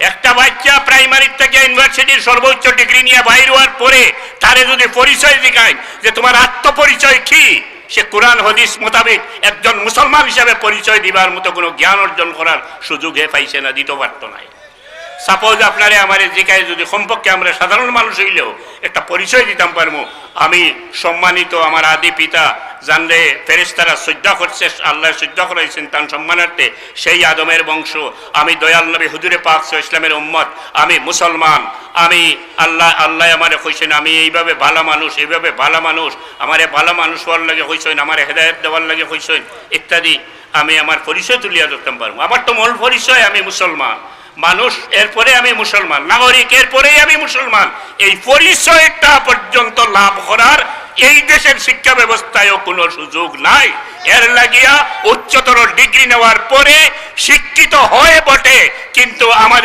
একটা বাচ্চা প্রাইমারি থেকে ইউনিভার্সিটির সর্বোচ্চ ডিগ্রি নিয়ে বাইর হওয়ার পরে তারে যদি পরিচয় দেখায় যে তোমার আত্মপরিচয় কি, সে কোরআন হাদিস মোতাবেক একজন মুসলমান হিসাবে পরিচয় দিবার মতো কোনো জ্ঞান অর্জন করার সুযোগ পাইছে না, দিতে পারত নাই। সাপোজ আপনারে আমার জিকায় যদি সম্পর্কে আমরা সাধারণ মানুষ হইলেও একটা পরিচয় দিতাম পারবো, আমি সম্মানিত আমার আদি পিতা জানলে ফেরেশতারা শ্রদ্ধা করছে, আল্লাহ শ্রদ্ধা করাইছেন তার সম্মানার্থে, সেই আদমের বংশ, আমি দয়াল নবী হুজুরে পাক ইসলামের উম্মত, আমি মুসলমান, আমি আল্লাহ আমারে কইছেন আমি এইভাবে ভালো মানুষ, এইভাবে ভালো মানুষ, আমারে ভালো মানুষ হওয়ার লাগে কইছেন, আমার হেদায়েত দেওয়ার লাগে কইছেন ইত্যাদি, আমি আমার পরিচয় তুলিয়া ধরতাম পারবো। আমার তো মূল পরিচয় আমি মুসলমান মানুষ, এরপরে আমি মুসলমান নাগরিক, এরপরেই আমি মুসলমান। এই পরিচয়টা পর্যন্ত লাভ করার এই দেশের শিক্ষা ব্যবস্থায়ও কোনো সুযোগ নাই। এর লাগিয়া উচ্চতর ডিগ্রি নেওয়ার পরে শিক্ষিত হয় বটে, কিন্তু আমাদের